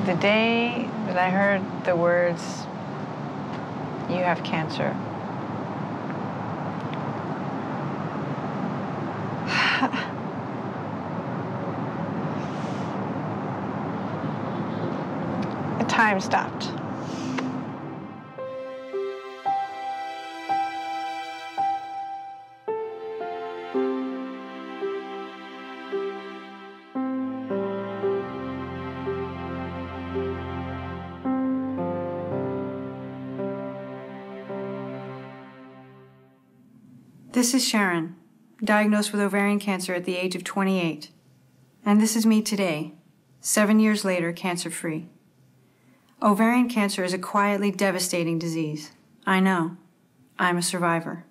The day that I heard the words, "You have cancer," the time stopped. This is Sharon, diagnosed with ovarian cancer at the age of 28. And this is me today, 7 years later, cancer-free. Ovarian cancer is a quietly devastating disease. I know. I'm a survivor.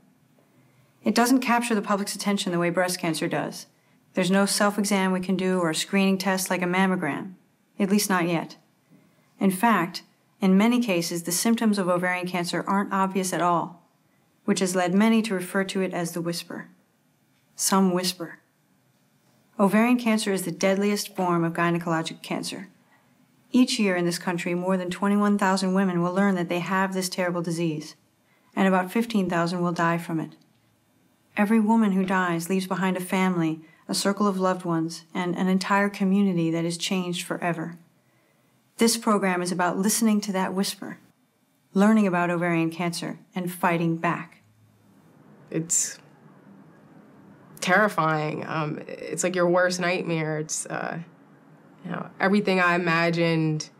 It doesn't capture the public's attention the way breast cancer does. There's no self-exam we can do or a screening test like a mammogram, at least not yet. In fact, in many cases, the symptoms of ovarian cancer aren't obvious at all, which has led many to refer to it as the whisper. Some whisper. Ovarian cancer is the deadliest form of gynecologic cancer. Each year in this country, more than 21,000 women will learn that they have this terrible disease, and about 15,000 will die from it. Every woman who dies leaves behind a family, a circle of loved ones, and an entire community that is changed forever. This program is about listening to that whisper, learning about ovarian cancer, and fighting back. It's terrifying. It's like your worst nightmare. It's everything I imagined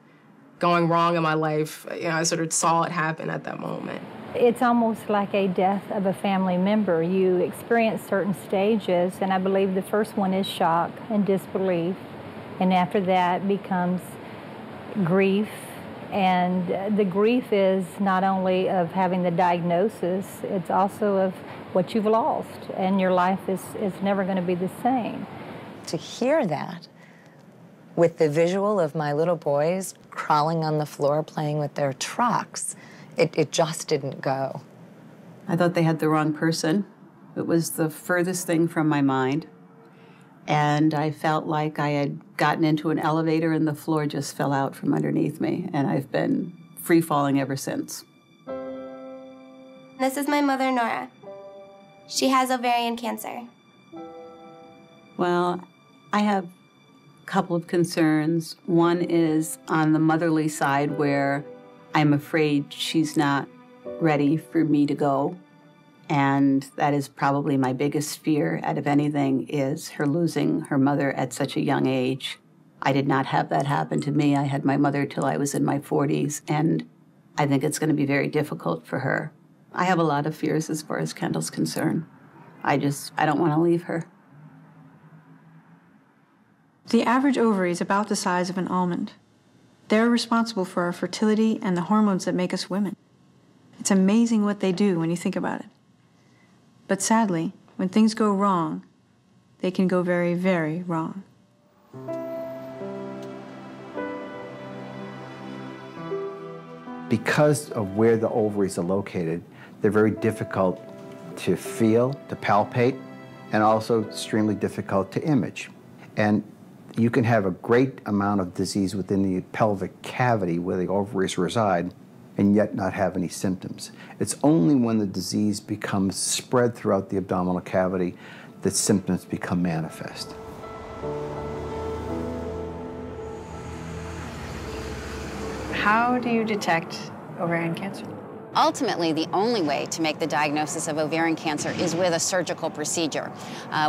going wrong in my life, I sort of saw it happen at that moment. It's almost like a death of a family member. You experience certain stages, and I believe the first one is shock and disbelief, and after that becomes grief. And the grief is not only of having the diagnosis, it's also of what you've lost, and your life is never going to be the same. To hear that, with the visual of my little boys crawling on the floor playing with their trucks, it just didn't go. I thought they had the wrong person. It was the furthest thing from my mind. And I felt like I had gotten into an elevator and the floor just fell out from underneath me, and I've been free-falling ever since. This is my mother, Nora. She has ovarian cancer. Well, I have a couple of concerns. One is on the motherly side, where I'm afraid she's not ready for me to go. And that is probably my biggest fear out of anything, is her losing her mother at such a young age. I did not have that happen to me. I had my mother till I was in my 40s, and I think it's going to be very difficult for her. I have a lot of fears as far as Kendall's concerned. I don't want to leave her. The average ovary is about the size of an almond. They're responsible for our fertility and the hormones that make us women. It's amazing what they do when you think about it. But sadly, when things go wrong, they can go very, very wrong. Because of where the ovaries are located, they're very difficult to feel, to palpate, and also extremely difficult to image. And you can have a great amount of disease within the pelvic cavity where the ovaries reside and yet not have any symptoms. It's only when the disease becomes spread throughout the abdominal cavity that symptoms become manifest. How do you detect ovarian cancer? Ultimately, the only way to make the diagnosis of ovarian cancer is with a surgical procedure,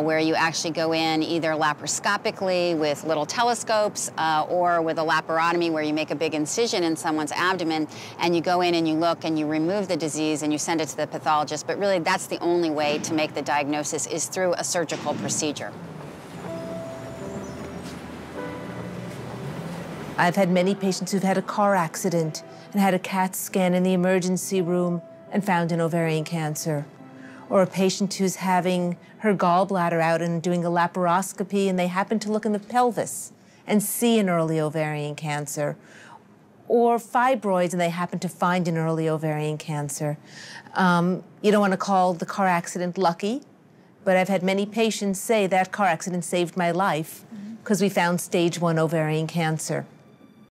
where you actually go in either laparoscopically with little telescopes or with a laparotomy where you make a big incision in someone's abdomen and you go in and you look and you remove the disease and you send it to the pathologist. But really, that's the only way to make the diagnosis, is through a surgical procedure. I've had many patients who've had a car accident and had a CAT scan in the emergency room and found an ovarian cancer. Or a patient who's having her gallbladder out and doing a laparoscopy and they happen to look in the pelvis and see an early ovarian cancer. Or fibroids and they happen to find an early ovarian cancer. You don't want to call the car accident lucky, but I've had many patients say that car accident saved my life because we found stage 1 ovarian cancer.